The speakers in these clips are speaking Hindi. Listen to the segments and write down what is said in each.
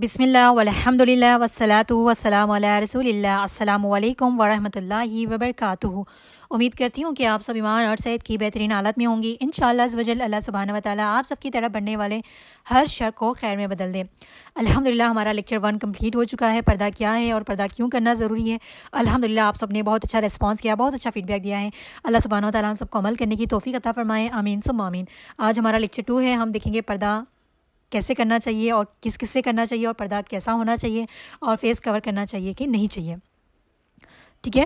बिस्मिल्लाह वल्हम्दुलिल्लाह वस्सलातु वस्सलामु अला रसूलिल्लाह अस्सलामु अलैकुम वरहमतुल्लाहि वबरकातुहू। उम्मीद करती हूँ कि आप सब ईमान और सेहत की बेहतरीन हालत में होंगी। इंशाअल्लाह अज़्ज़ वजल अल्लाह सुब्हानहू व तआला आप सबकी तरफ बढ़ने वाले हर शर को खैर में बदल दे। अल्हम्दुलिल्लाह हमारा लेक्चर 1 कंप्लीट हो चुका है। पर्दा क्या है और पर्दा क्यों करना ज़रूरी है। अल्हम्दुलिल्लाह आप सबने बहुत अच्छा रिस्पॉन्स किया, बहुत अच्छा फीडबैक दिया है। अल्लाह सुब्हानहू व तआला हम सबको अमल करने की तौफीक अता फरमाए, आमीन सुम्मा आमीन। आज हमारा लेक्चर 2 है। हम देखेंगे पर्दा कैसे करना चाहिए और किस किस से करना चाहिए और पर्दा कैसा होना चाहिए और फेस कवर करना चाहिए कि नहीं चाहिए। ठीक है,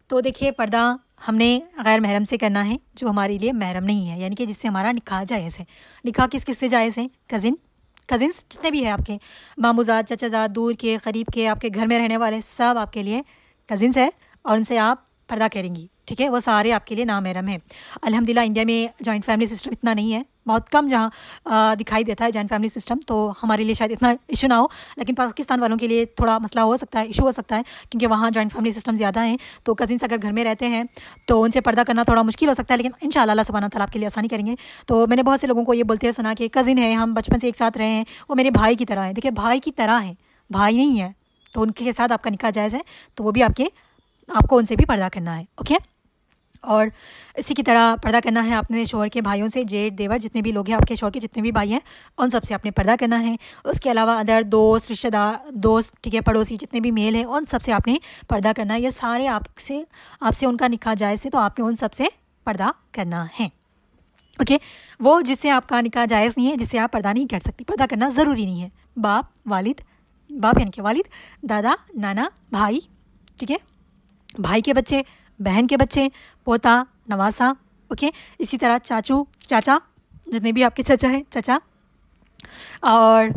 तो देखिए पर्दा हमने गैर महरम से करना है जो हमारे लिए महरम नहीं है, यानी कि जिससे हमारा निकाह जायज़ है। निकाह किस किस से जायज़ है? कज़िन्स जितने भी हैं आपके मामूजाद, चचाजाद, दूर के, करीब के, आपके घर में रहने वाले सब आपके लिए कज़िन्स है और उनसे आप पर्दा करेंगी। ठीक है, वो सारे आपके लिए नामहरम है। अल्हम्दुलिल्लाह इंडिया में जॉइंट फैमिली सिस्टम इतना नहीं है, बहुत कम जहाँ दिखाई देता है जॉइंट फैमिली सिस्टम, तो हमारे लिए शायद इतना इशू ना हो, लेकिन पाकिस्तान वालों के लिए थोड़ा मसला हो सकता है, इशू हो सकता है, क्योंकि वहाँ जॉइंट फैमिली सिस्टम ज़्यादा हैं। तो कज़िन्स अगर घर में रहते हैं तो उनसे पर्दा करना थोड़ा मुश्किल हो सकता है, लेकिन इंशाअल्लाह अल्लाह सुब्हानहू व तआला आपके लिए आसानी करेंगे। तो मैंने बहुत से लोगों को ये बोलते हुए सुना कि कज़िन है, हम बचपन से एक साथ रहे हैं, वो मेरे भाई की तरह है। देखिए भाई की तरह है, भाई नहीं है, तो उनके साथ आपका निकाह जायज़ है, तो वो भी आपको उनसे भी पर्दा करना है। ओके, और इसी की तरह पर्दा करना है अपने शौहर के भाइयों से, जेठ देवर जितने भी लोग हैं, आपके शौहर के जितने भी भाई हैं उन सब से आपने पर्दा करना है। उसके अलावा अदर दोस्त, रिश्तेदार, दोस्त, ठीक है, पड़ोसी जितने भी मेल हैं उन सब से आपने पर्दा करना है। ये सारे आपसे उनका निकाह जायज़ है, तो आपने उन सब से पर्दा करना है। ओके, वो जिससे आपका निकाह जायज़ नहीं है, जिससे आप पर्दा नहीं कर सकती, पर्दा करना ज़रूरी नहीं है। बाप यानी कि वालिद, दादा, नाना, भाई, ठीक है, भाई के बच्चे, बहन के बच्चे, पोता, नवासा। ओके, इसी तरह चाचू, चाचा, जितने भी आपके चाचा हैं, चाचा और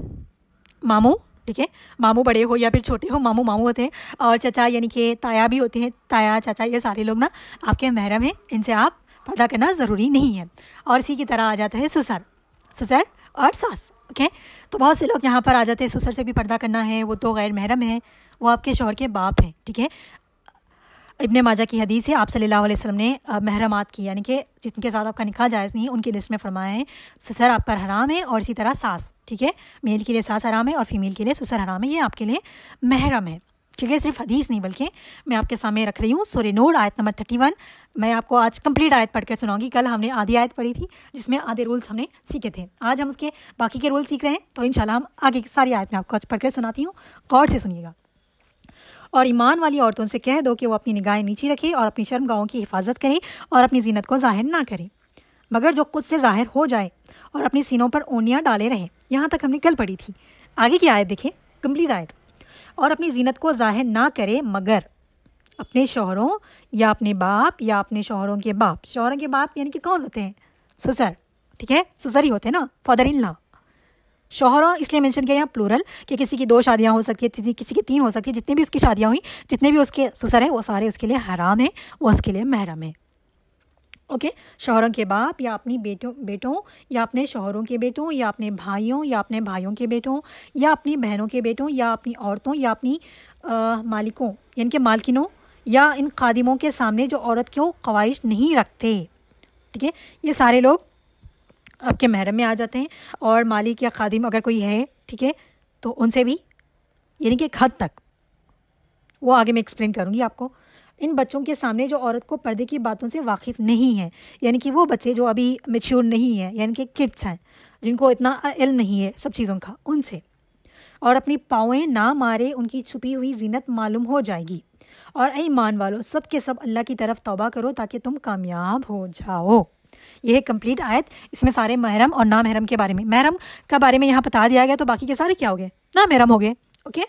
मामू। ठीक है, मामू बड़े हो या फिर छोटे हो, मामू होते हैं, और चाचा यानी कि ताया भी होते हैं, ताया, चाचा, ये सारे लोग ना आपके महरम हैं, इनसे आप पर्दा करना ज़रूरी नहीं है। और इसी की तरह आ जाता है ससुर और सास। ओके, तो बहुत से लोग यहाँ पर आ जाते हैं, ससुर से भी पर्दा करना है, वो तो गैर महरम है, वो आपके शौहर के बाप हैं। ठीक है, इब्ने माजा की हदीस है, आप सल्लल्लाहु अलैहि वसल्लम ने महरमात की, यानी कि जिनके साथ आपका निकाह जायज़ नहीं है उनकी लिस्ट में फरमाया है ससुर आप पर हराम है, और इसी तरह सास। ठीक है, मेल के लिए सास हराम है और फीमेल के लिए ससुर हराम है, ये आपके लिए महरम है। ठीक है, सिर्फ हदीस नहीं बल्कि मैं आपके सामने रख रही हूँ सूरह नूर आयत नंबर 31। मैं आपको आज कंप्लीट आयत पढ़ कर सुनाऊंगी। कल हमने आधी आयत पढ़ी थी जिसमें आधे रूल्स हमने सीखे थे, आज हम उसके बाकी के रूल सीख रहे हैं, तो इंशाल्लाह हम आगे की सारी आयत में आपको आज पढ़ कर सुनाती हूँ, गौर से सुनिएगा। और ईमान वाली औरतों से कह दो कि वो अपनी निगाहें नीची रखें और अपनी शर्मगाहों की हिफाजत करें और अपनी जीनत को जाहिर ना करें, मगर जो खुद से जाहिर हो जाए, और अपनी सीनों पर ओढ़नियाँ डाले रहें। यहाँ तक हमने कल पढ़ी थी। आगे की आयत देखें, कंप्लीट आयत। और अपनी जीनत को जाहिर ना करे मगर अपने शौहरों या अपने बाप या अपने शौहरों के बाप। शौहरों के बाप यानी कि कौन होते हैं? ससुर। ठीक है, ससुर ही होते हैं ना, फादर इन लॉ। शौहरा इसलिए मेंशन किया यहाँ प्लूरल कि किसी की 2 शादियाँ हो सकती है, किसी की 3 हो सकती है। जितनी भी उसकी शादियाँ हुई, जितने भी उसके ससुर हैं, वो सारे उसके लिए हराम है, वो उसके लिए महरम है। ओके, शौहरों के बाप या अपनी बेटों या अपने शौहरों के बेटों या अपने भाइयों या अपने भाइयों के बेटों या अपनी बहनों के बेटों या अपनी औरतों या अपनी मालिकों यानी कि मालकिनों या इन खादिमों के सामने जो औरत को ख्वाहिश नहीं रखते। ठीक है, ये सारे लोग आपके महरम में आ जाते हैं। और मालिक या खादिम अगर कोई है, ठीक है, तो उनसे भी, यानी कि एक हद तक, वो आगे मैं एक्सप्लेन करूँगी आपको। इन बच्चों के सामने जो औरत को पर्दे की बातों से वाकिफ़ नहीं है, यानी कि वो बच्चे जो अभी मैच्योर नहीं है, यानी कि किड्स हैं, जिनको इतना इल्म नहीं है सब चीज़ों का, उनसे। और अपनी पाँवें ना मारे, उनकी छुपी हुई जीनत मालूम हो जाएगी। और ऐ ईमान वालों, सब के सब अल्लाह की तरफ तौबा करो ताकि तुम कामयाब हो जाओ। यह है कंप्लीट आयत। इसमें सारे महरम और ना महरम के बारे में, महरम का बारे में यहाँ बता दिया गया, तो बाकी के सारे क्या हो गए? ना महरम हो गए। ओके,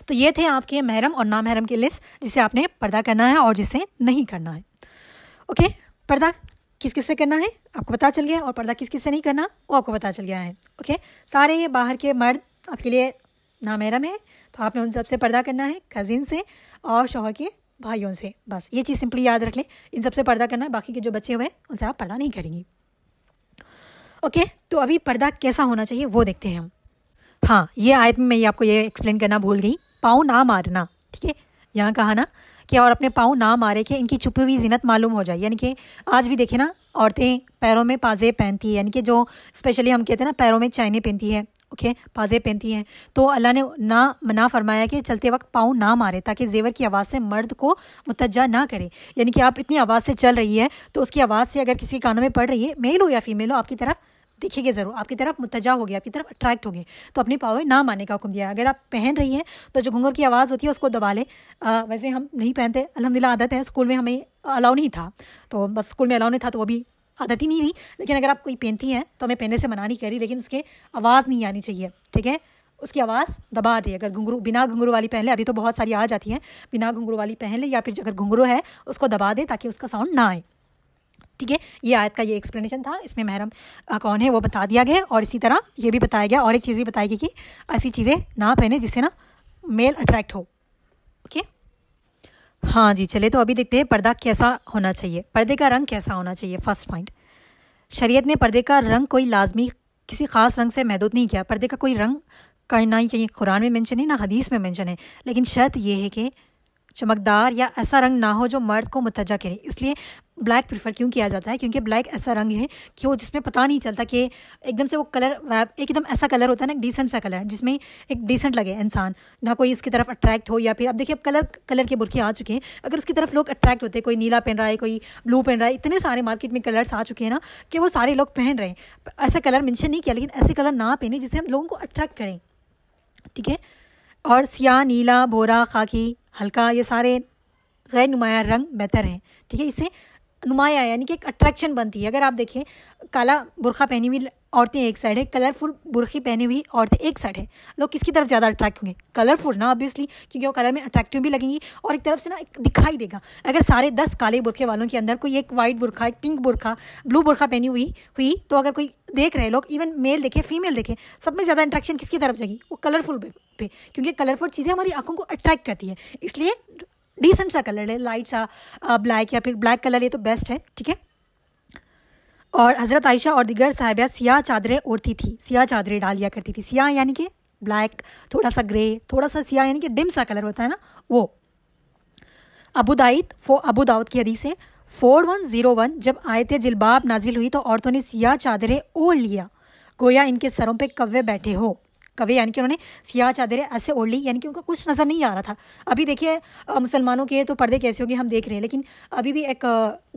तो ये थे आपके महरम और ना महरम की लिस्ट, जिसे आपने पर्दा करना है और जिसे नहीं करना है। ओके, पर्दा किस किस से करना है आपको पता चल गया, और पर्दा किस किस से नहीं करना वो आपको पता चल गया है। ओके, सारे बाहर के मर्द आपके लिए ना महरम है, तो आपने उन सब से पर्दा करना है, कज़िन से और शौहर के भाइयों से। बस ये चीज़ सिंपली याद रख लें, इन सबसे पर्दा करना है, बाकी के जो बच्चे हुए उनसे आप पर्दा नहीं करेंगी। ओके, तो अभी पर्दा कैसा होना चाहिए वो देखते हैं हम। हाँ, ये आयत में मैं आपको ये एक्सप्लेन करना भूल गई, पाँव ना मारना। ठीक है, यहाँ कहा ना कि और अपने पाँव ना मारे कि इनकी छुपी हुई जीनत मालूम हो जाए, यानी कि आज भी देखे ना औरतें पैरों में पाजेब पहनती है, यानी कि जो स्पेशली हम कहते हैं ना पैरों में चाइने पहनती है, ओके, पाजे पहनती हैं, तो अल्लाह ने ना फरमाया कि चलते वक्त पाँव ना मारे, ताकि जेवर की आवाज़ से मर्द को मुतज्जा ना करे। यानी कि आप इतनी आवाज़ से चल रही है तो उसकी आवाज़ से अगर किसी कानों में पड़ रही है, मेल हो या फीमेल हो, आपकी तरफ देखेंगे ज़रूर, आपकी तरफ मुतज्जा हो गया, आपकी तरफ अट्रैक्ट हो गए, तो अपने पाँव ना मारने का हुक्म दिया है। अगर आप पहन रही हैं तो जो घूंघट की आवाज़ होती है उसको दबा लें। वैसे हम नहीं पहनते, अल्हम्दुलिल्लाह आदत है, स्कूल में हमें अलाउ नहीं था, तो बस स्कूल में अलाउ नहीं था तो वो भी आदत ही नहीं थी। लेकिन अगर आप कोई पहनती हैं तो हमें पहनने से मना नहीं करी, लेकिन उसके आवाज़ नहीं आनी चाहिए, ठीक है, उसकी आवाज़ दबा रही है। अगर घुंघरू बिना घुंघरू वाली पहन ले, अभी तो बहुत सारी आ जाती हैं, बिना घुंघरू वाली पहन ले, या फिर अगर घुंघरू है उसको दबा दे ताकि उसका साउंड ना आए, ठीक है। ये आयत का ये एक्सप्लेनेशन था, इसमें महरम कौन है वो बता दिया गया, और इसी तरह ये भी बताया गया, और एक चीज़ भी बताई गई कि ऐसी चीज़ें ना पहने जिससे ना मेल अट्रैक्ट हो, ओके। हाँ जी, चले तो अभी देखते हैं पर्दा कैसा होना चाहिए, पर्दे का रंग कैसा होना चाहिए। फर्स्ट पॉइंट, शरीयत ने पर्दे का रंग कोई लाजमी किसी ख़ास रंग से महदूद नहीं किया। पर्दे का कोई रंग का ना ही कहीं कुरान में मेंशन है ना हदीस में मेंशन है, लेकिन शर्त यह है कि चमकदार या ऐसा रंग ना हो जो मर्द को मुतज्जा करे। इसलिए ब्लैक प्रेफर क्यों किया जाता है, क्योंकि ब्लैक ऐसा रंग है कि वो जिसमें पता नहीं चलता कि एकदम से वो कलर एकदम ऐसा कलर होता है ना, डिसेंट सा कलर, जिसमें एक डिसेंट लगे इंसान, ना कोई इसकी तरफ अट्रैक्ट हो। या फिर अब देखिए, अब कलर के बुरखे आ चुके हैं, अगर उसकी तरफ लोग अट्रैक्ट होते हैं, कोई नीला पहन रहा है, कोई ब्लू पहन रहा है, इतने सारे मार्केट में कलर्स आ चुके हैं ना कि वो सारे लोग पहन रहे हैं। ऐसा कलर मेंशन नहीं किया, लेकिन ऐसे कलर ना पहने जिससे हम लोगों को अट्रैक्ट करें, ठीक है। और सियाह, नीला, भूरा, खाकी, हल्का, ये सारे गैर नुमाया रंग बेहतर हैं, ठीक है। इससे नुमाया यानी कि एक अट्रैक्शन बनती है। अगर आप देखें, काला बुरखा पहनी हुई औरतें एक साइड है, कलरफुल बुरखी पहनी हुई औरतें एक साइड है, लोग किसकी तरफ ज़्यादा अट्रैक्ट होंगे? कलरफुल ना, ऑब्वियसली, क्योंकि वो कलर में अट्रैक्टिव भी लगेंगी, और एक तरफ से ना एक दिखाई देगा। अगर सारे 10 काले बुरखे वालों के अंदर कोई एक वाइट बुरखा, एक पिंक बुरखा, ब्लू बुरखा पहनी हुई तो अगर कोई देख रहे लोग, इवन मेल देखे फीमेल देखे, सब में ज़्यादा अट्रैक्शन किसकी तरफ जाएगी? वो कलरफुल पे, क्योंकि कलरफुल चीज़ें हमारी आंखों को अट्रैक्ट करती है। इसलिए डिसेंट सा कलर है, लाइट सा ब्लैक या फिर ब्लैक कलर, ये तो बेस्ट है, ठीक है। और हज़रत आयशा और दीगर साहिबात सियाह चादरें ओढ़ती थी, सियाह चादरें डालिया करती थी। सियाह यानी कि ब्लैक, थोड़ा सा ग्रे, थोड़ा सा सियाह यानी कि डिम सा कलर होता है ना वो। अबू दाऊद की हदीस है 4101, जब आयत जिलबाब नाजिल हुई तो औरतों ने सियाह चादरें ओढ़ लिया, गोया इनके सरों पे कव्वे बैठे हो। कवे यानी कि उन्होंने सियाह चादरें ऐसे ओढ़ ली, यानी कि उनका कुछ नज़र नहीं आ रहा था। अभी देखिए, मुसलमानों के तो पर्दे कैसे होंगे हम देख रहे हैं, लेकिन अभी भी एक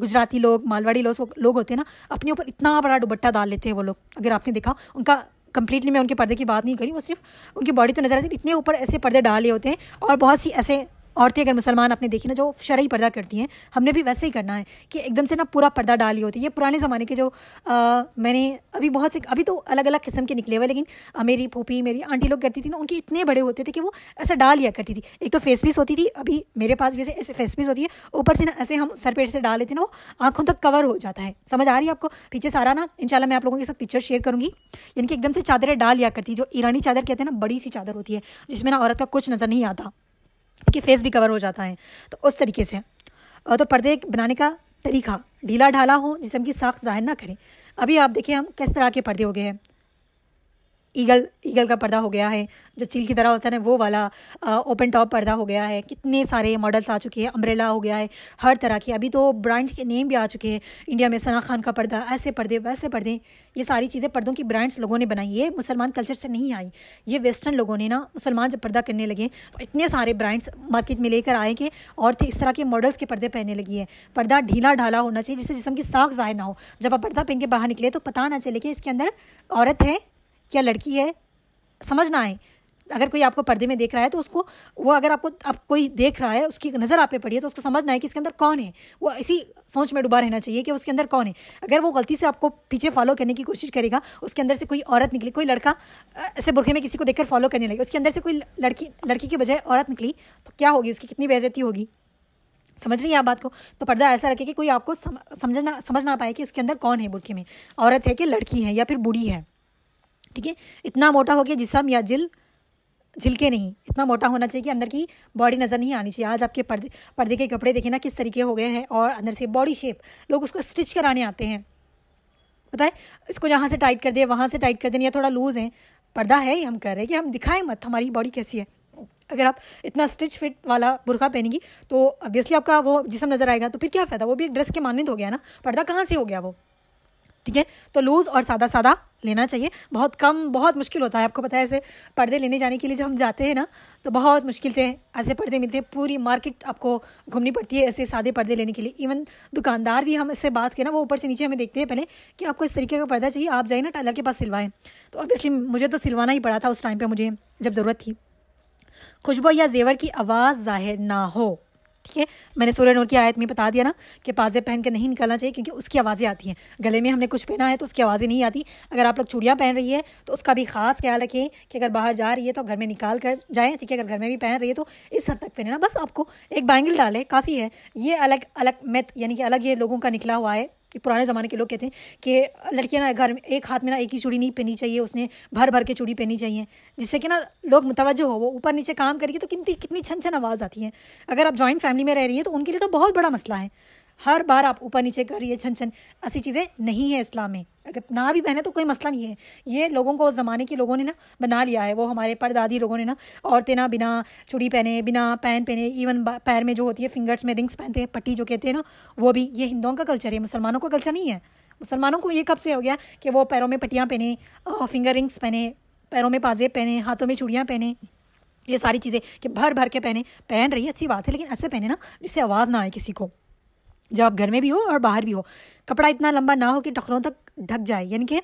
गुजराती लोग, मालवाड़ी लोग होते हैं ना, अपने ऊपर इतना बड़ा दुपट्टा डाल लेते हैं वो लोग। अगर आपने देखा, उनका कंप्लीटली मैं उनके पर्दे की बात नहीं करी, वो सिर्फ उनकी बॉडी तो नज़र आती है, इतने ऊपर ऐसे पर्दे डाले होते हैं। और बहुत सी ऐसे औरतें अगर मुसलमान आपने देखी ना जो शरई पर्दा करती हैं, हमने भी वैसे ही करना है कि एकदम से ना पूरा पर्दा डाली होती है। ये पुराने ज़माने के जो मैंने अभी तो अलग अलग किस्म के निकले हुए, लेकिन मेरी फूफी, मेरी आंटी लोग करती थी ना, उनके इतने बड़े होते थे कि वो ऐसा डाल लिया करती थी। एक तो फेस पीस होती थी, अभी मेरे पास भी ऐसे फेस पीस होती है, ऊपर से ना ऐसे हम सर पे से डाल लेते ना, वो आँखों तक कवर हो जाता है। समझ आ रही है आपको? पीछे सारा ना इंशाल्लाह मैं आप लोगों के साथ पिक्चर शेयर करूँगी। यानी कि एकदम से चादरें डाल लिया करती, जो ईरानी चादर कहते हैं ना, बड़ी सी चादर होती है जिसमें ना औरत का कुछ नज़र नहीं आता, कि फेस भी कवर हो जाता है, तो उस तरीके से। तो पर्दे बनाने का तरीका ढीला ढाला हो, जिस्म की साख ज़ाहिर ना करें। अभी आप देखिए हम किस तरह के पर्दे हो गए हैं। ईगल का पर्दा हो गया है, जो चील की तरह होता है ना, वो वाला ओपन टॉप पर्दा हो गया है। कितने सारे मॉडल्स आ चुके हैं, अम्ब्रेला हो गया है, हर तरह की। अभी तो ब्रांड के नेम भी आ चुके हैं इंडिया में, सना खान का पर्दा, ऐसे पर्दे वैसे पर्दे। ये सारी चीज़ें पर्दों की ब्रांड्स लोगों ने बनाई, ये मुसलमान कल्चर से नहीं आई, ये वेस्टर्न लोगों ने ना, मुसलमान जब पर्दा करने लगे तो इतने सारे ब्रांड्स मार्केट में लेकर आए कि औरतें इस तरह के मॉडल्स के पर्दे पहनने लगी है। पर्दा ढीला ढाला होना चाहिए, जिससे जिस्म की साख ज़ाहिर ना हो। जब आप पर्दा पहन के बाहर निकले तो पता ना चले कि इसके अंदर औरत है क्या लड़की है, समझ ना आए। अगर कोई आपको पर्दे में देख रहा है तो उसको, वो अगर आप कोई देख रहा है, उसकी नज़र आप पे पड़ी है, तो उसको समझना है कि इसके अंदर कौन है। वो इसी सोच में डूबा रहना चाहिए कि उसके अंदर कौन है। अगर वो गलती से आपको पीछे फॉलो करने की कोशिश करेगा, उसके अंदर से कोई औरत निकली, कोई लड़का ऐसे बुरखे में किसी को देखकर फॉलो करने लगे, उसके अंदर से कोई लड़की की बजाय औरत निकली, तो क्या होगी, उसकी कितनी बेइज्जती होगी। समझ रही है आप बात को? तो पर्दा ऐसा रखे कि कोई आपको समझ ना पाए कि उसके अंदर कौन है, बुरखे में औरत है कि लड़की है या फिर बूढ़ी है, ठीक है। इतना मोटा हो गया जिस्म या झिलके नहीं, इतना मोटा होना चाहिए कि अंदर की बॉडी नज़र नहीं आनी चाहिए। आज आपके पर्दे के कपड़े देखें ना किस तरीके हो गए हैं, और अंदर से बॉडी शेप, लोग उसको स्टिच कराने आते हैं, पता है, इसको यहाँ से टाइट कर दे, वहाँ से टाइट कर दें, या थोड़ा लूज़ है। पर्दा है ही हम कर रहे हैं कि हम दिखाएं मत हमारी बॉडी कैसी है। अगर आप इतना स्टिच फिट वाला बुरखा पहनेंगी तो ऑब्वियसली आपका वो जिस्म नज़र आएगा, तो फिर क्या फ़ायदा, वो भी एक ड्रेस के मानद हो गया ना, पर्दा कहाँ से हो गया वो। ठीक है। तो लूज़ और सादा सादा लेना चाहिए, बहुत कम, बहुत मुश्किल होता है, आपको पता है। ऐसे पर्दे लेने जाने के लिए जब हम जाते हैं ना तो बहुत मुश्किल से ऐसे पर्दे मिलते हैं, पूरी मार्केट आपको घूमनी पड़ती है ऐसे सादे पर्दे लेने के लिए। इवन दुकानदार भी हम इससे बात करें ना, वो ऊपर से नीचे हमें देखते हैं पहले कि आपको इस तरीके का पर्दा चाहिए, आप जाइए ना टेलर के पास सिलवाएं। तो ऑब्वियसली मुझे तो सिलवाना ही पड़ा था उस टाइम पर, मुझे जब ज़रूरत थी। खुशबू या जेवर की आवाज़ जाहिर ना हो, ठीक है। मैंने सूरह नूर की आयत में बता दिया ना कि पाजे पहन के नहीं निकलना चाहिए, क्योंकि उसकी आवाज़ें आती हैं। गले में हमने कुछ पहना है तो उसकी आवाज़ें नहीं आती। अगर आप लोग चूड़ियाँ पहन रही है तो उसका भी खास ख्याल रखें कि अगर बाहर जा रही है तो घर में निकाल कर जाएँ, ठीक है। अगर घर में भी पहन रही है तो इस हद तक पहने ना, बस आपको एक बैंगल डाले काफ़ी है। ये अलग अलग मेथ, यानी कि अलग ये लोगों का निकला हुआ है कि पुराने ज़माने के लोग कहते हैं कि लड़कियां ना घर में एक हाथ में ना एक ही चूड़ी नहीं पहनी चाहिए, उसने भर भर के चूड़ी पहनी चाहिए, जिससे कि ना लोग मुतवज्जो हो। वो ऊपर नीचे काम करेगी तो कितनी कितनी छन छन आवाज़ आती है। अगर आप जॉइंट फैमिली में रह रही है तो उनके लिए तो बहुत बड़ा मसला है, हर बार आप ऊपर नीचे कर रही है छन छन, ऐसी चीज़ें नहीं है इस्लाम में। अगर ना भी पहने तो कोई मसला नहीं है। ये लोगों को उस ज़माने के लोगों ने ना बना लिया है, वो हमारे परदादी लोगों ने ना, औरतें ना बिना चूड़ी पहने, बिना पैन पहने, इवन पैर में जो होती है फिंगर्स में रिंग्स पहनते हैं, पट्टी जो कहते हैं ना, वो भी ये हिंदुओं का कल्चर है, मुसलमानों का कल्चर नहीं है। मुसलमानों को ये कब से हो गया कि वो पैरों में पट्टियाँ पहने, फिंगर रिंग्स पहने, पैरों में पाजेब पहने, हाथों में चूड़ियाँ पहने, ये सारी चीज़ें कि भर भर के पहन रही है, अच्छी बात है, लेकिन ऐसे पहने ना जिससे आवाज़ ना आए किसी को, जब आप घर में भी हो और बाहर भी हो। कपड़ा इतना लंबा ना हो कि टखनों तक ढक जाए, यानी कि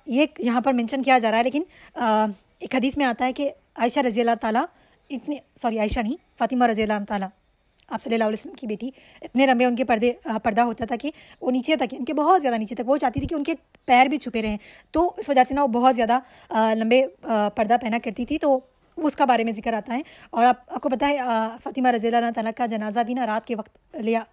ये यहाँ पर मेंशन किया जा रहा है। लेकिन एक हदीस में आता है कि आयशा रज़ी अल्लाह ताला आयशा नहीं, फ़ातिमा रज़ी अल्लाह ताला, आप सल्लल्लाहु अलैहि वसल्लम की बेटी, इतने लंबे उनके पर्दा होता था कि वो नीचे तक, उनके बहुत ज़्यादा नीचे तक, वो चाहती थी कि उनके पैर भी छुपे रहें, तो इस वजह से ना वो बहुत ज़्यादा लंबे पर्दा पहना करती थी। तो उसका बारे में जिक्र आता है। और आपको पता है फ़ातिमा रज़ी अल्लाह ताला का जनाजा भी ना रात के वक्त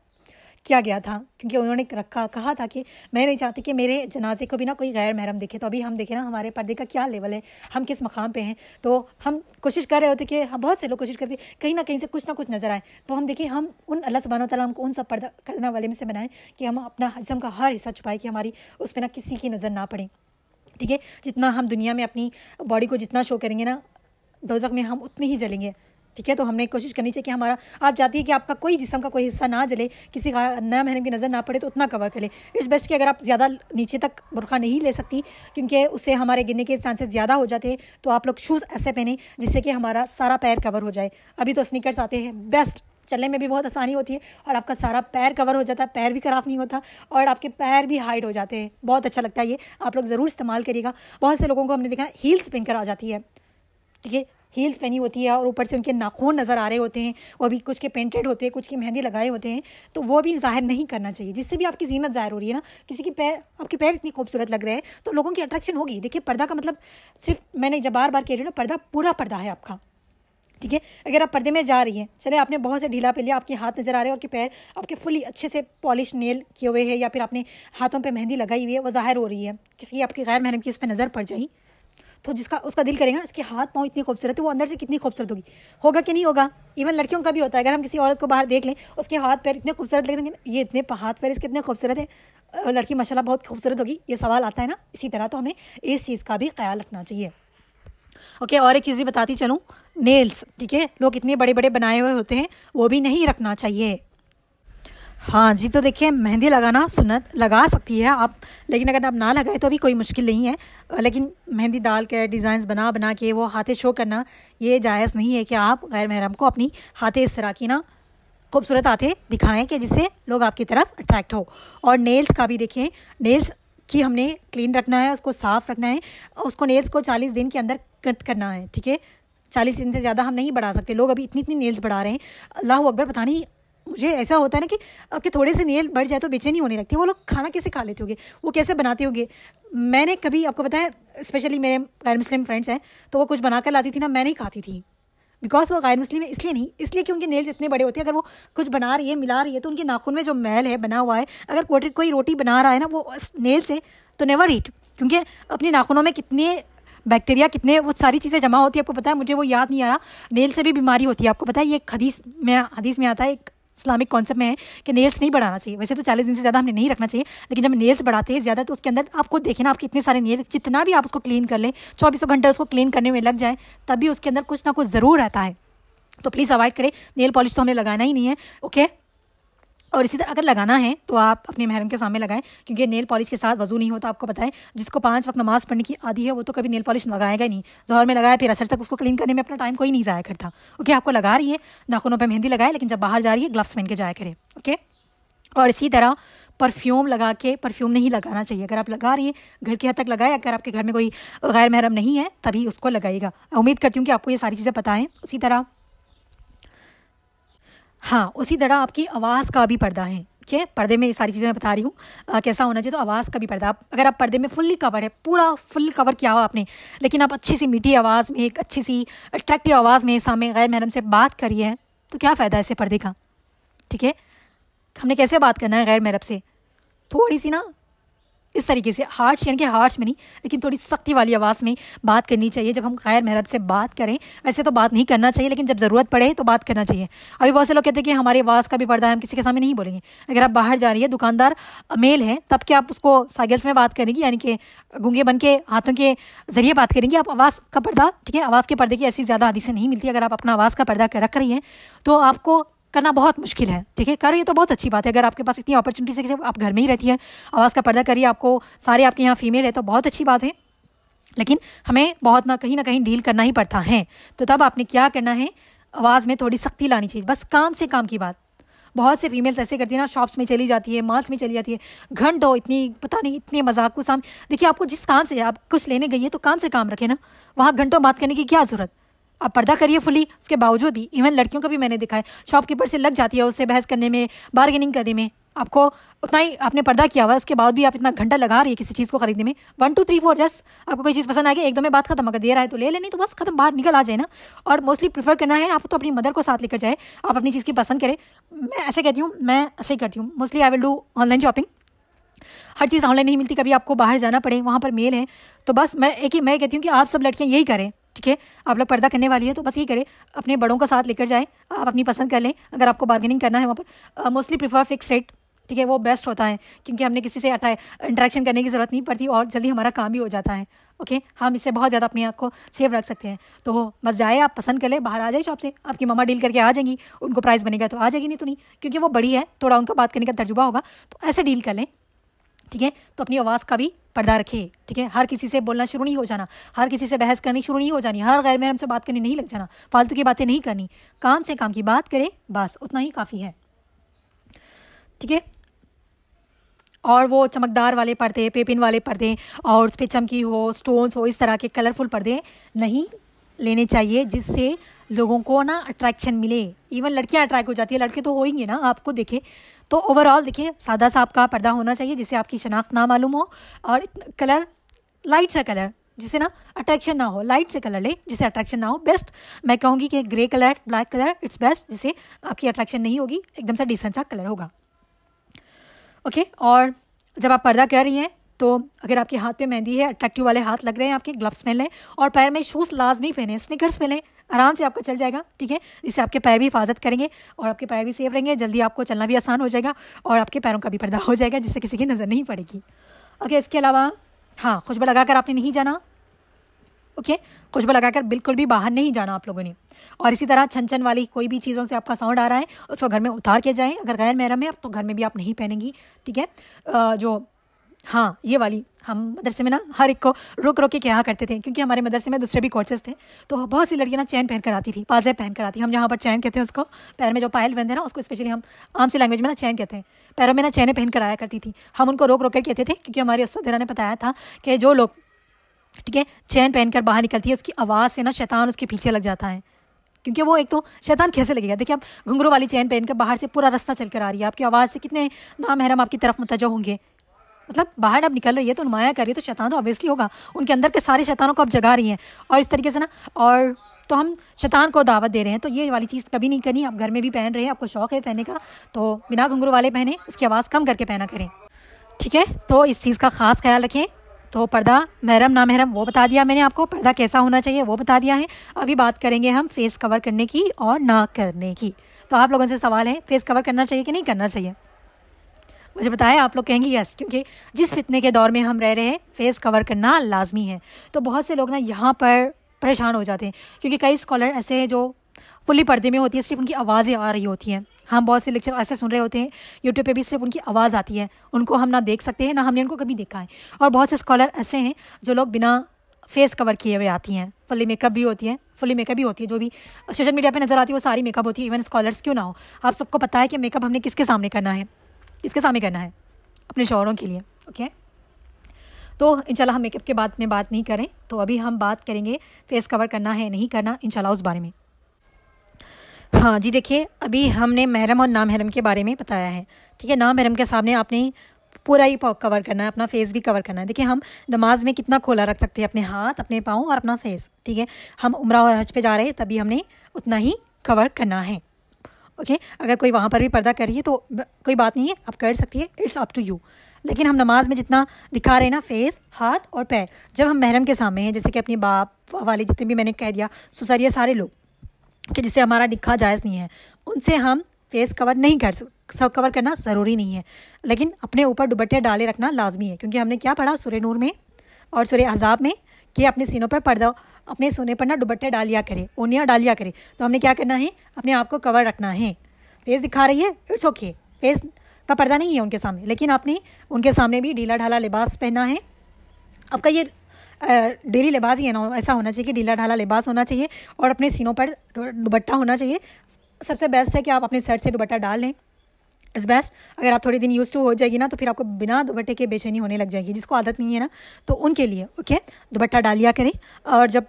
किया गया था, क्योंकि उन्होंने कहा था कि मैं नहीं चाहती कि मेरे जनाजे को भी ना कोई गैर महरम देखे। तो अभी हम देखें ना हमारे पर्दे का क्या लेवल है, हम किस मकाम पे हैं। तो हम कोशिश कर रहे होते कि हम, बहुत से लोग कोशिश करते कहीं ना कहीं से कुछ ना कुछ नज़र आए। तो हम देखिए, हम उन अल्लाह सुब्हानहू व तआला हमको उन सब पर्दा करने वाले में से बनाएं कि हम अपना जिस्म का हर हिस्सा छुपाएं, कि हमारी उस पर ना किसी की नज़र ना पड़े, ठीक है। जितना हम दुनिया में अपनी बॉडी को जितना शो करेंगे ना, दोज़ख में हम उतने ही जलेंगे, ठीक है। तो हमने कोशिश करनी चाहिए कि हमारा, आप चाहती है कि आपका कोई जिस्म का कोई हिस्सा ना जले, किसी का ना महरम की नज़र ना पड़े, तो उतना कवर कर ले। इट्स बेस्ट कि अगर आप ज़्यादा नीचे तक बुर्का नहीं ले सकती, क्योंकि उससे हमारे गिरने के चांसेस ज़्यादा हो जाते हैं, तो आप लोग शूज़ ऐसे पहने जिससे कि हमारा सारा पैर कवर हो जाए। अभी तो स्नीकर्स आते हैं, बेस्ट, चलने में भी बहुत आसानी होती है और आपका सारा पैर कवर हो जाता है, पैर भी ख़राब नहीं होता और आपके पैर भी हाइड हो जाते हैं। बहुत अच्छा लगता है ये, आप लोग ज़रूर इस्तेमाल करिएगा। बहुत से लोगों को हमने देखा हील्स पहन कर आ जाती है, ठीक है, हील्स पहनी होती है और ऊपर से उनके नाखून नज़र आ रहे होते हैं, वो भी कुछ के पेंटेड होते हैं, कुछ की मेहंदी लगाए होते हैं, तो वो भी ज़ाहिर नहीं करना चाहिए, जिससे भी आपकी जीनत ज़ाहिर हो रही है ना। किसी की आपके पैर इतनी खूबसूरत लग रहे हैं तो लोगों की अट्रैक्शन होगी। देखिए, पर्दा का मतलब सिर्फ, मैंने जब बार बार कह रही हूँ ना, पर्दा पूरा पर्दा है आपका, ठीक है। अगर आप पर्दे में जा रही हैं, चले आपने बहुत से ढीला पहन लिया, आपके हाथ नज़र आ रहे हैं और के पैर आपके फुली अच्छे से पॉलिश नेल किए हुए हैं, या फिर आपने हाथों पे मेहंदी लगाई हुई है, वो ज़ाहिर हो रही है, किसी आपकी गैर महरम की इस पर नज़र पड़ जाए, तो जिसका उसका दिल करेगा इसके हाथ पाँव इतनी खूबसूरत है, वो अंदर से कितनी खूबसूरत होगा कि नहीं होगा। इवन लड़कियों का भी होता है, अगर हम किसी औरत को बाहर देख लें, उसके हाथ पैर इतने खूबसूरत लगेंगे, ये इतने हाथ पैर इसके इतने खूबसूरत है, लड़की माशाल्लाह बहुत खूबसूरत होगी, ये सवाल आता है ना। इसी तरह तो हमें इस चीज़ का भी ख्याल रखना चाहिए। ओके, और एक चीज़ भी बताती चलूँ, नेल्स, ठीक है, लोग इतने बड़े बड़े बनाए हुए होते हैं, वो भी नहीं रखना चाहिए। हाँ जी, तो देखिए, मेहंदी लगाना सुन्नत, लगा सकती है आप, लेकिन अगर आप ना लगाए तो भी कोई मुश्किल नहीं है, लेकिन मेहंदी डाल के डिज़ाइंस बना के वो हाथे शो करना, ये जायज़ नहीं है कि आप गैर महरम को अपनी हाथे इस तरह की ना खूबसूरत हाथे दिखाएं कि जिससे लोग आपकी तरफ अट्रैक्ट हो। और नेल्स का भी देखिए, नेल्स की हमने क्लीन रखना है, उसको साफ़ रखना है, उसको नेल्स को 40 दिन के अंदर कट करना है, ठीक है। 40 दिन से ज़्यादा हम नहीं बढ़ा सकते। लोग अभी इतनी नेल्स बढ़ा रहे हैं, अल्लाह अकबर, पता नहीं, मुझे ऐसा होता है ना कि आपके थोड़े से नेल बढ़ जाए तो बेचैनी होने लगती है। वो लोग खाना कैसे खा लेते होंगे, वो कैसे बनाते होंगे। मैंने कभी, आपको पता है, स्पेशली मेरे गैर मुस्लिम फ्रेंड्स हैं, तो वो कुछ बना कर लाती थी ना, मैं नहीं खाती थी, बिकॉज वो गैर मुस्लिम है, इसलिए नहीं, इसलिए कि उनके नेल्स इतने बड़े होते हैं। अगर वो कुछ बना रही है, मिला रही है, तो उनके नाखून में जो मैल है बना हुआ है, अगर कोई रोटी बना रहा है ना वो नेल से, तो नेवर ईट, क्योंकि अपने नाखूनों में कितने बैक्टीरिया, कितने वो सारी चीज़ें जमा होती है। आपको पता है, मुझे वो याद नहीं आ रहा, नेल से भी बीमारी होती है। आपको पता है, ये हदीस में आता है, एक इस्लामिक कॉन्सेप्ट में है कि नेल्स नहीं बढ़ाना चाहिए। वैसे तो 40 दिन से ज़्यादा हमने नहीं रखना चाहिए, लेकिन जब नेल्स बढ़ाते हैं ज़्यादा, तो उसके अंदर आप खुद देखें ना, आपके इतने सारे नेल, जितना भी आप उसको क्लीन कर लें, 24 घंटे उसको क्लीन करने में लग जाए, तब भी उसके अंदर कुछ ना कुछ ज़रूर रहता है। तो प्लीज़ अवॉइड करें, नेल पॉलिश तो हमें लगाना ही नहीं है, ओके। और इसी तरह अगर लगाना है तो आप अपने महरम के सामने लगाएं, क्योंकि नेल पॉलिश के साथ वजू नहीं होता। आपको पता है, जिसको 5 वक्त नमाज़ पढ़ने की आदी है वो तो कभी नेल पॉलिश लगाएगा ही नहीं। ज़ोहर में लगाया फिर असर तक उसको क्लीन करने में अपना टाइम कोई नहीं ज़ाया करता। ओके, आपको लगा रही है, नाखूनों पर मेहंदी लगाए, लेकिन जब बाहर जा रही है ग्लव्स पहन के जाया करें। ओके, और इसी तरह परफ्यूम लगा के, परफ्यूम नहीं लगाना चाहिए। अगर आप लगा रही हैं घर की हद तक लगाए, अगर आपके घर में कोई गैर महरम नहीं है तभी उसको लगाइएगा। उम्मीद करती हूँ कि आपको ये सारी चीज़ें पता हैं। उसी तरह उसी तरह आपकी आवाज़ का भी पर्दा है। ठीक है, पर्दे में ये सारी चीज़ें मैं बता रही हूँ कैसा होना चाहिए। तो आवाज़ का भी पर्दा, अगर आप पर्दे में फुल्ली कवर है, पूरा फुल कवर किया हुआ आपने, लेकिन आप अच्छी सी मीठी आवाज़ में, एक अच्छी सी अट्रैक्टिव आवाज़ में सामने गैर महरम से बात करिए हैं, तो क्या फ़ायदा है ऐसे पर्दे का। ठीक है, हमने कैसे बात करना है गैर महरम से, थोड़ी सी ना इस तरीके से हार्श, यानी कि हार्श में नहीं, लेकिन थोड़ी सख्ती वाली आवाज़ में बात करनी चाहिए जब हम गैर महरम से बात करें। वैसे तो बात नहीं करना चाहिए, लेकिन जब ज़रूरत पड़े तो बात करना चाहिए। अभी बहुत से लोग कहते हैं कि हमारी आवाज़ का भी पर्दा है, हम किसी के सामने नहीं बोलेंगे। अगर आप बाहर जा रही है, दुकानदार मेल है, तब क्या आप उसको साइकिल्स में बात करेंगी, यानी कि गूंगे बन के हाथों के ज़रिए बात करेंगी। आप आवाज़ का पर्दा, ठीक है, आवाज़ के पर्दे की ऐसी ज़्यादा हदीसें नहीं मिलती। अगर आप अपना आवाज़ का पर्दा रख रही हैं तो आपको करना बहुत मुश्किल है। ठीक है, कर रही है तो बहुत अच्छी बात है। अगर आपके पास इतनी अपॉर्चुनिटी है कि जब आप घर में ही रहती है, आवाज़ का पर्दा करिए, आपको सारे आपके यहाँ फीमेल है तो बहुत अच्छी बात है। लेकिन हमें बहुत ना कहीं डील करना ही पड़ता है। तो तब आपने क्या करना है, आवाज़ में थोड़ी सख्ती लानी चाहिए। बस काम से काम की बात। बहुत से फीमेल्स ऐसे करती है ना, शॉप्स में चली जाती है, मॉल्स में चली जाती है, घंटों इतनी पता नहीं इतने मजाक को साम। देखिए, आपको जिस काम से आप कुछ लेने गई है तो काम से काम रखे ना, वहाँ घंटों बात करने की क्या ज़रूरत। आप पर्दा करिए फुली। उसके बावजूद भी इवन लड़कियों को भी मैंने देखा है, शॉपकीपर से लग जाती है उससे बहस करने में, बार्गेनिंग करने में। आपको उतना ही आपने पर्दा किया हुआ है, उसके बाद भी आप इतना घंटा लगा रही है किसी चीज़ को खरीदने में। 1 2 3 4 जस्ट आपको कोई चीज़ पसंद आ गई, एकदम में बात खत्म। अगर दे रहा है तो ले लेनी, तो बस खत्म, बाहर निकल आ जाए ना। और मोस्टली प्रीफर करना है आप तो अपनी मदर को साथ लेकर जाए, आप अपनी चीज़ की पसंद करें। मैं ऐसे कहती हूँ, मैं ऐसे ही करती हूँ mostly. I will do online shopping. Her cheese online नहीं मिलती, कभी आपको बाहर जाना पड़े, वहाँ पर मेल है। तो बस मैं कहती हूँ कि आप सब लड़कियाँ यही करें। ठीक है, आप लोग पर्दा करने वाली है तो बस ये करें, अपने बड़ों को साथ लेकर जाए, आप अपनी पसंद कर लें। अगर आपको बार्गेनिंग करना है वहाँ पर, मोस्टली प्रीफर फिक्स रेट। ठीक है, वो बेस्ट होता है, क्योंकि हमने किसी से इंटरेक्शन करने की ज़रूरत नहीं पड़ती और जल्दी हमारा काम भी हो जाता है। ओके, हम इससे बहुत ज़्यादा अपने आप को सेफ रख सकते हैं। तो बस जाए, आप पसंद कर ले, बाहर आ जाए शॉप से, आपकी मम्मा डील करके आ जाएंगी, उनको प्राइस बनेगा तो आ जाएगी, नहीं तो नहीं, क्योंकि वो बड़ी है, थोड़ा उनका बात करने का तजुर्बा होगा, तो ऐसे डील कर लें। ठीक है, तो अपनी आवाज़ का भी पर्दा रखिए। ठीक है, हर किसी से बोलना शुरू नहीं हो जाना, हर किसी से बहस करनी शुरू नहीं हो जानी, हर गैर महरम से बात करनी नहीं लग जाना, फालतू की बातें नहीं करनी, काम से काम की बात करें, बस उतना ही काफ़ी है। ठीक है, और वो चमकदार वाले पर्दे, पेपिन वाले पर्दे और उस पर चमकी हो, स्टोन्स हो, इस तरह के कलरफुल पर्दे नहीं लेने चाहिए, जिससे लोगों को ना अट्रैक्शन मिले। इवन लड़कियां अट्रैक्ट हो जाती है, लड़के तो होंगे ना, आपको देखे तो ओवरऑल देखिए सादा सा आपका पर्दा होना चाहिए, जिससे आपकी शनाख्त ना मालूम हो, और कलर लाइट सा कलर, जिससे ना अट्रैक्शन ना हो। लाइट से कलर ले जिससे अट्रैक्शन ना हो। बेस्ट मैं कहूँगी कि grey colour, black colour, it's best, जिससे आपकी अट्रैक्शन नहीं होगी, एकदम सा डिसेंट सा कलर होगा। ओके, और जब आप पर्दा कर रही हैं तो अगर आपके हाथ पे मेहंदी है, अट्रैक्टिव वाले हाथ लग रहे हैं आपके, ग्लव्स पहन लें, और पैर में शूज़ लाजमी पहने, स्निकर्स पहने, आराम से आपका चल जाएगा। ठीक है, जिससे आपके पैर भी हिफाजत करेंगे और आपके पैर भी सेफ रहेंगे, जल्दी आपको चलना भी आसान हो जाएगा और आपके पैरों का भी पर्दा हो जाएगा, जिससे किसी की नज़र नहीं पड़ेगी। ओके, इसके अलावा खुशबू लगाकर आपने नहीं जाना। ओके, खुशबू लगाकर बिल्कुल भी बाहर नहीं जाना आप लोगों ने। और इसी तरह छन वाली कोई भी चीज़ों से आपका साउंड आ रहा है उसको घर में उतार के जाएं। अगर गैर महरम है तो घर में भी आप नहीं पहनेंगी। ठीक है, ये वाली हम मदरसे में ना हर एक को रोक के क्या करते थे, क्योंकि हमारे मदरसे में दूसरे भी कोर्सेज थे, तो बहुत सी लड़कियां ना चैन पहन कर आती थी, पाजेब पहन कर आती। हम जहाँ पर चैन कहते हैं उसको, पैर में जो पायल बंधे ना उसको स्पेशली हम आम सी लैंग्वेज में ना चैन कहते हैं, पैरों में ना चैनें पहन कर आया करती थी। हम उनको रोक कर कहते थे, क्योंकि हमारे उस्ताद ने बताया था कि जो लोग ठीक है चैन पहन कर बाहर निकलती है, उसकी आवाज़ से ना शैतान उसके पीछे लग जाता है। क्योंकि वो एक तो शैतान कैसे लगेगा, देखिए आप घुंघरू वाली चैन पहनकर बाहर से पूरा रास्ता चल कर आ रही है, आपकी आवाज़ से कितने नामहरम आपकी तरफ मुतवज्जो होंगे। मतलब बाहर अब निकल रही है तो नुमाया कर रही है, तो शैतान तो ऑब्वियसली होगा, उनके अंदर के सारे शैतानों को आप जगा रही हैं। और इस तरीके से ना, और तो हम शैतान को दावत दे रहे हैं, तो ये वाली चीज़ कभी नहीं करनी। आप घर में भी पहन रहे हैं, आपको शौक़ है पहनने का, तो बिना घुंघरू वाले पहने, उसकी आवाज़ कम करके पहना करें। ठीक है, तो इस चीज़ का ख़ास ख्याल रखें। तो पर्दा महरम ना महरम वो बता दिया मैंने आपको, पर्दा कैसा होना चाहिए वो बता दिया है। अभी बात करेंगे हम फेस कवर करने की और ना करने की। तो आप लोगों से सवाल है, फेस कवर करना चाहिए कि नहीं करना चाहिए? मुझे बताया, आप लोग कहेंगे यस, क्योंकि जिस फितने के दौर में हम रह रहे हैं फेस कवर करना लाजमी है। तो बहुत से लोग ना यहाँ पर परेशान हो जाते हैं, क्योंकि कई स्कॉलर ऐसे हैं जो फुली पर्दे में होती है, सिर्फ उनकी आवाज़ें आ रही होती हैं। हम बहुत से लेक्चर ऐसे सुन रहे होते हैं यूट्यूब पे भी, सिर्फ उनकी आवाज़ आती है, उनको हम ना देख सकते हैं ना हमने उनको कभी देखा है। और बहुत से स्कॉलर ऐसे हैं जो लोग बिना फेस कवर किए हुए आती हैं, फुली मेकअप भी होती हैं, फुली मेकअप भी होती है, जो भी सोशल मीडिया पे नज़र आती है वो सारी मेकअप होती है। इवन स्कॉलर्स क्यों ना हो, आप सबको पता है कि मेकअप हमने किसके सामने करना है, किसके सामने करना है, अपने शौहरों के लिए। ओके, तो इंशाल्लाह हम मेकअप के बाद में बात नहीं करें, तो अभी हम बात करेंगे फेस कवर करना है नहीं करना इंशाल्लाह उस बारे में। हाँ जी, देखिए अभी हमने महरम और नामहरम के बारे में बताया है। ठीक है, नामहरम के सामने आपने पूरा ही कवर करना है, अपना फेस भी कवर करना है। देखिए हम नमाज में कितना खोला रख सकते हैं, अपने हाथ, अपने पाँव और अपना फेस। ठीक है, हम उम्रा और हज पे जा रहे हैं तभी हमने उतना ही कवर करना है। ओके, अगर कोई वहाँ पर भी पर्दा करिए तो कोई बात नहीं है, आप कर सकती है, इट्स अप टू यू। लेकिन हम नमाज में जितना दिखा रहे हैं ना, फेस, हाथ और पैर, जब हम महरम के सामने हैं, जैसे कि अपने बाप वाले जितने भी मैंने कह दिया, ससुरिया सारे लोग कि जिससे हमारा निकाह जायज़ नहीं है, उनसे हम फेस कवर नहीं कर सब कवर करना ज़रूरी नहीं है। लेकिन अपने ऊपर दुपट्टे डाले रखना लाजमी है, क्योंकि हमने क्या पढ़ा सूरह नूर में और सूरह अहज़ाब में कि अपने सीनों पर पर्दा, अपने सोने पर ना दुपट्टे डालिया करे, ओनिया डालिया करे। तो हमने क्या करना है, अपने आप को कवर रखना है। फेस दिखा रही है, इट्स ओके, फेस का पर्दा नहीं है उनके सामने, लेकिन आपने उनके सामने भी ढीला ढाला लिबास पहना है। आपका ये डेली लिबास ही है ना, ऐसा होना चाहिए कि ढीला ढाला लिबास होना चाहिए और अपने सीनों पर दुपट्टा होना चाहिए। सबसे बेस्ट है कि आप अपने सेट से दुपट्टा डाल लें, इज़ बेस्ट। अगर आप थोड़ी दिन यूज़ टू हो जाएगी ना, तो फिर आपको बिना दुपट्टे के बेचैनी होने लग जाएगी, जिसको आदत नहीं है ना, तो उनके लिए ओके दुपट्टा डालिया करें। और जब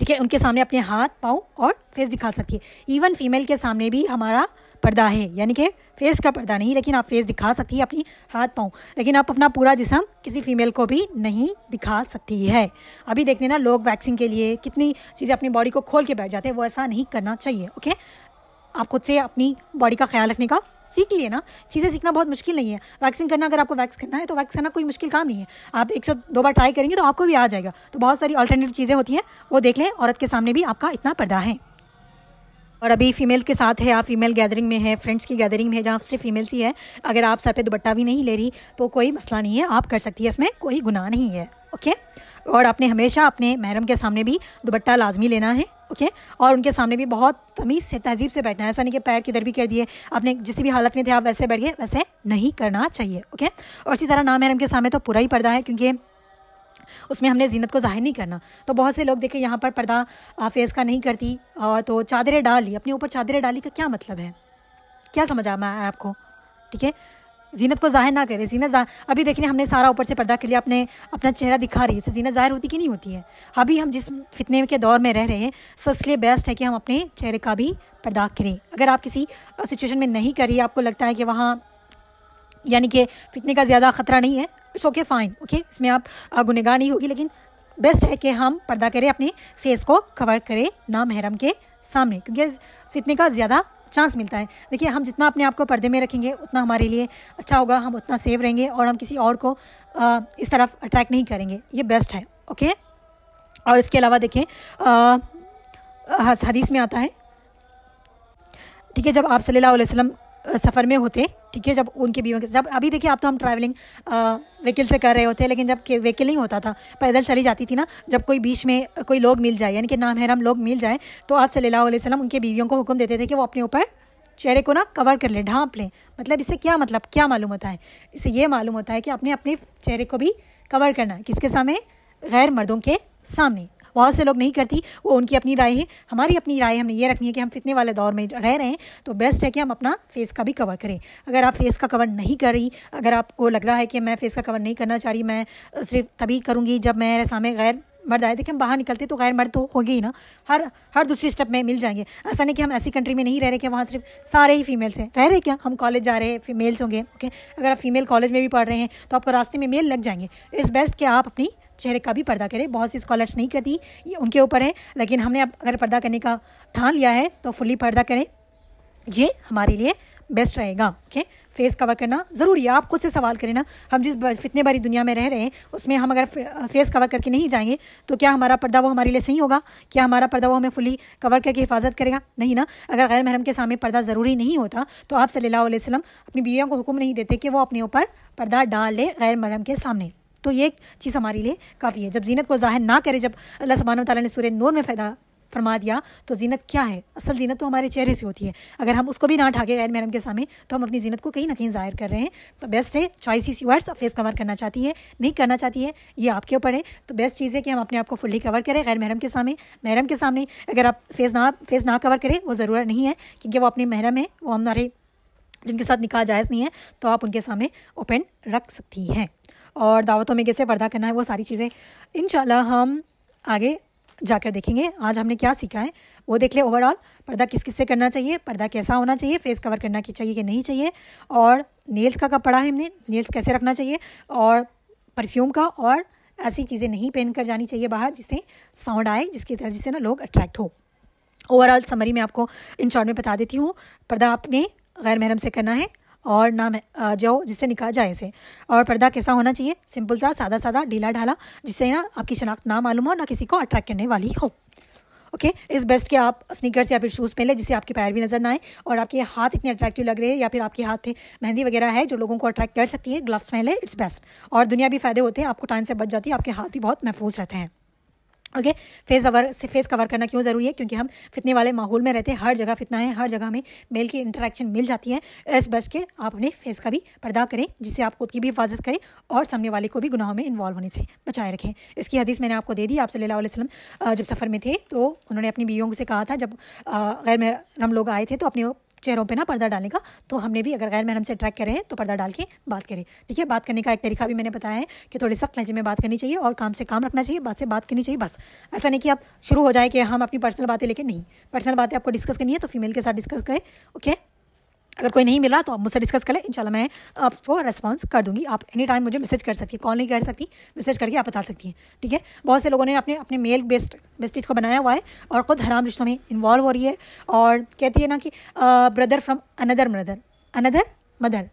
ठीक है, उनके सामने अपने हाथ, पाँव और फेस दिखा सकिए। इवन फीमेल के सामने भी हमारा पर्दा है, यानी कि फेस का पर्दा नहीं, लेकिन आप फेस दिखा सकती है, अपनी हाथ, पाँव, लेकिन आप अपना पूरा जिस्म किसी फीमेल को भी नहीं दिखा सकती है। अभी देखने ना लोग वैक्सिंग के लिए कितनी चीज़ें अपनी बॉडी को खोल के बैठ जाते हैं, वो ऐसा नहीं करना चाहिए। ओके, आप खुद से अपनी बॉडी का ख्याल रखने का सीख लिए ना, चीज़ें सीखना बहुत मुश्किल नहीं है। वैक्सिंग करना, अगर आपको वैक्स करना है तो वैक्स करना कोई मुश्किल काम नहीं है, आप 102 बार ट्राई करेंगे तो आपको भी आ जाएगा। तो बहुत सारी अल्टरनेटिव चीज़ें होती हैं, वो देख लें। औरत के सामने भी आपका इतना पर्दा है। और अभी फीमेल के साथ है, आप फीमेल गैदरिंग में है, फ्रेंड्स की गैदरिंग में है जहाँ सिर्फ फीमेल्स ही है, अगर आप सर पे दुपट्टा भी नहीं ले रही तो कोई मसला नहीं है, आप कर सकती है, इसमें कोई गुनाह नहीं है। ओके, और आपने हमेशा अपने महरम के सामने भी दुपट्टा लाजमी लेना है। ओके, और उनके सामने भी बहुत तमीज़ से, तहजीब से बैठना है। ऐसा नहीं कि पैर किधर भी कर दिए, आपने जिस भी हालत में थे आप वैसे बैठ गए, वैसे नहीं करना चाहिए। ओके, और इसी तरह नामहरम के सामने तो पूरा ही पर्दा है, क्योंकि उसमें हमने जीनत को जाहिर नहीं करना। तो बहुत से लोग देखें यहाँ पर पर्दा फेस का नहीं करती, और तो चादरें डाल ली, अपने ऊपर चादरें डाली का क्या मतलब है, क्या समझा मैं आपको? ठीक है, जीनत को जाहिर ना करें। जीनत अभी देखिए हमने सारा ऊपर से पर्दा के लिए अपने अपना चेहरा दिखा रही है, इससे जीनत जाहिर होती कि नहीं होती है? अभी हम जिस फितने के दौर में रह रहे हैं, सो इसलिए बेस्ट है कि हम अपने चेहरे का भी पर्दा करें। अगर आप किसी सिचुएशन में नहीं करिए, आपको लगता है कि वहाँ यानी कि फितने का ज़्यादा ख़तरा नहीं है, इट्स ओके, फ़ाइन। ओके, इसमें आप गुनहगार नहीं होगी, लेकिन बेस्ट है कि हम पर्दा करें, अपने फेस को कवर करें नामहरम के सामने, क्योंकि फितने का ज़्यादा चांस मिलता है। देखिए हम जितना अपने आप को पर्दे में रखेंगे उतना हमारे लिए अच्छा होगा, हम उतना सेफ रहेंगे और हम किसी और को इस तरफ अट्रैक्ट नहीं करेंगे, ये बेस्ट है। ओके, और इसके अलावा देखें हदीस में आता है, ठीक है, जब आप सल्लल्लाहु अलैहि वसल्लम सफ़र में होते, ठीक है, जब उनके बीवी के जब अभी देखिए आप तो हम ट्रैवलिंग व्हीकल से कर रहे होते हैं, लेकिन जब व्हीकल नहीं होता था, पैदल चली जाती थी ना, जब कोई बीच में कोई लोग मिल जाए, यानी कि नामहरम लोग मिल जाए, तो आप सल्लल्लाहु अलैहि वसल्लम उनके बीवियों को हुक्म देते थे कि वो अपने ऊपर चेहरे को ना कवर कर लें, ढांप लें। मतलब इससे क्या मतलब क्या मालूम होता है? इससे ये मालूम होता है कि अपने अपने चेहरे को भी कवर करना है, किसके सामने? गैर मर्दों के सामने। बहुत से लोग नहीं करती, वो उनकी अपनी राय है, हमारी अपनी राय हमने ये रखनी है कि हम फितने वाले दौर में रह रहे हैं, तो बेस्ट है कि हम अपना फेस का भी कवर करें। अगर आप फेस का कवर नहीं कर रही, अगर आपको लग रहा है कि मैं फेस का कवर नहीं करना चाह रही, मैं सिर्फ तभी करूँगी जब मेरे सामने गैर मर्द आए, देखिए हम बाहर निकलते तो गैर मर्द तो होंगे ही ना, हर दूसरी स्टेप में मिल जाएंगे। ऐसा नहीं कि हम ऐसी कंट्री में नहीं रह रहे कि वहाँ सिर्फ सारे ही फीमेल्स हैं, रह रहे क्या, हम कॉलेज जा रहे हैं, फीमेल्स होंगे। ओके, अगर आप फीमेल कॉलेज में भी पढ़ रहे हैं तो आपको रास्ते में मेल लग जाएंगे। इट्स बेस्ट कि आप अपनी चेहरे का भी पर्दा करें। बहुत सी स्कॉलर्स नहीं करती, ये उनके ऊपर है, लेकिन हमने अब अगर पर्दा करने का ठान लिया है तो फुली पर्दा करें, ये हमारे लिए बेस्ट रहेगा। ओके, फेस कवर करना ज़रूरी है। आप खुद से सवाल करें ना, हम जिस फितने भरी दुनिया में रह रहे हैं उसमें हम अगर फेस कवर करके नहीं जाएंगे तो क्या हमारा पर्दा वो हमारे लिए सही होगा? क्या हमारा पर्दा वो हमें फुली कवर करके हिफाजत करेगा? नहीं ना। अगर गैर महरम के सामने पर्दा ज़रूरी नहीं होता तो आप सल्लल्लाहु अलैहि वसल्लम अपनी बीवियों को हुक्म नहीं देते कि वो अपने ऊपर पर्दा डाल ले गैर महरम के सामने। तो ये एक चीज़ हमारे लिए काफ़ी है। जब जीनत को ज़ाहिर ना करे, जब अल्लाह सुब्हानहू व तआला ने सूरह नूर में फरमा दिया। तो जीनत क्या है? असल जीनत तो हमारे चेहरे से होती है। अगर हम उसको भी ना ढाके गैर महरम के सामने तो हम अपनी जीनत को कहीं ना कहीं ज़ाहिर कर रहे हैं। तो बेस्ट है, choice is yours. Face cover करना चाहती है, नहीं करना चाहती है, ये आपके ऊपर है। तो बेस्ट चीज़ है कि हम अपने आप को फुल्ली कवर करें गैर महरम के सामने। महरम के सामने अगर आप फेस ना कवर करें, वो ज़रूरत नहीं है, क्योंकि वो अपने महरम है, वो हमारे जिनके साथ निकाह जायज़ नहीं है, तो आप उनके सामने ओपन रख सकती हैं। और दावतों में कैसे पर्दा करना है, वो सारी चीज़ें इंशाल्लाह हम आगे जाकर देखेंगे। आज हमने क्या सीखा है वो देख ले। ओवरऑल पर्दा किस किस से करना चाहिए, पर्दा कैसा होना चाहिए, फेस कवर करना चाहिए कि नहीं चाहिए, और नेल्स का कब पढ़ा है हमने, नेल्स कैसे रखना चाहिए, और परफ्यूम का, और ऐसी चीज़ें नहीं पहन कर जानी चाहिए बाहर जिससे साउंड आए, जिसकी तरह जिससे ना लोग अट्रैक्ट हो। ओवरऑल समरी में आपको इन शॉर्ट में बता देती हूँ। पर्दा आपने गैर महरम से करना है और ना जो जिससे निकाह जाए से। और पर्दा कैसा होना चाहिए? सिंपल सा, सादा सादा, ढीला ढाला, जिससे ना आपकी शनाख्त ना मालूम हो, ना किसी को अट्रैक्ट करने वाली हो। ओके, इस बेस्ट के आप स्नीकर्स या फिर शूज़ पहन लें जिससे आपके पैर भी नजर ना आए और आपके हाथ इतने अट्रैक्टिव लग रहे हैं, या फिर आपके हाथ पे मेहंदी वगैरह है जो लोगों को अट्रैक्ट कर सकती है, ग्लव्स पहन लें, इट्स बेस्ट। और दुनिया भी फ़ायदे होते हैं, आपको टाइम से बच जाती है, आपके हाथ भी बहुत महफूज रहते हैं। ओके, फेस कवर करना क्यों ज़रूरी है? क्योंकि हम फितने वाले माहौल में रहते हैं, हर जगह फितना है, हर जगह हमें मेल की इंटरेक्शन मिल जाती है। इस बस के आप अपने फेस का भी पर्दा करें जिससे आप खुद की भी हिफाजत करें और सामने वाले को भी गुनाहों में इन्वॉल्व होने से बचाए रखें। इसकी हदीस मैंने आपको दे दी। आप सल्लल्लाहु अलैहि वसल्लम जब सफ़र में थे तो उन्होंने अपनी बीवियों से कहा था, जब गैर महरम लोग आए थे तो अपने चेहरों पे ना पर्दा डालने का। तो हमने भी अगर गैर महरम से ट्रैक करें तो पर्दा डाल के बात करें। ठीक है, बात करने का एक तरीका भी मैंने बताया है कि थोड़ी सख्त लहजे में बात करनी चाहिए और काम से काम रखना चाहिए, बात से बात करनी चाहिए। बस ऐसा नहीं कि आप शुरू हो जाए कि हम अपनी पर्सनल बातें लेके, नहीं, पर्सनल बातें आपको डिस्कस करनी है तो फीमेल के साथ डिस्कस करें। ओके, अगर कोई नहीं मिल रहा तो आप मुझसे डिस्कस कर लें, इंशाल्लाह मैं आपको रेस्पॉन्स कर दूंगी। आप एनी टाइम मुझे मैसेज कर सकती है, कॉल नहीं कर सकती, मैसेज करके आप बता सकती हैं। ठीक है, बहुत से लोगों ने अपने अपने मेल बेस्टीज को बनाया हुआ है और ख़ुद हराम रिश्तों में इन्वॉल्व हो रही है और कहती है ना कि ब्रदर फ्रॉम अनदर मदर,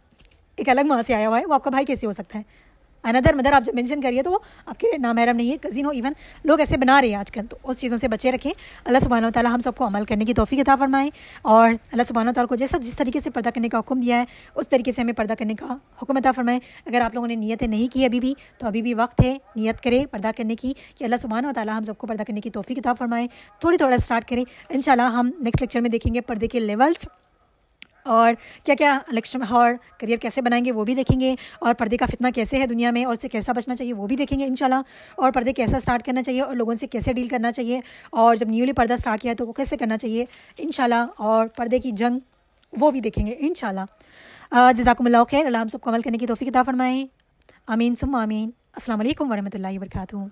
एक अलग माँ से आया हुआ है, वो आपका भाई कैसे हो सकता है? अनदर मदर आप जब मेंशन करिए तो वो आपके नामहरम नहीं है, कज़िन हो, इवन लोग ऐसे बना रहे हैं आजकल। तो उस चीज़ों से बचे रखें। अल्लाह सुब्हानहू व तआला हम सबको अमल करने की तौफीक अता फरमाए और अल्लाह सुब्हानहू व तआला को जैसा जिस तरीके से पर्दा करने का हुक्म दिया है उस तरीके से हमें पर्दा करने का हुक्म अता फरमाए। अगर आप लोगों ने नियतें नहीं की अभी भी तो अभी भी वक्त है, नियत करें पर्दा करने की कि अल्लाह सुब्हानहू व तआला हम सबको पर्दा करने की तौफीक अता फरमाए। थोड़ा स्टार्ट करें। इंशाल्लाह हम नेक्स्ट लेक्चर में देखेंगे पर्दे के लेवल्स और क्या क्या इलेक्शन और करियर कैसे बनाएंगे वो भी देखेंगे, और पर्दे का फितना कैसे है दुनिया में और इससे कैसा बचना चाहिए वो भी देखेंगे इंशाल्लाह, और पर्दे कैसा स्टार्ट करना चाहिए और लोगों से कैसे डील करना चाहिए, और जब न्यूली पर्दा स्टार्ट किया है तो वो कैसे करना चाहिए इंशाल्लाह, और पर्दे की जंग वो भी देखेंगे इंशाल्लाह। जज़ाकुमुल्लाह खैर। अल्लाह हम सबको अमल करने की तौफीक अता फरमाए। आमीन सुम्मा आमीन। अस्सलाम वालेकुम वरहमतुल्लाहि वबरकातुहू।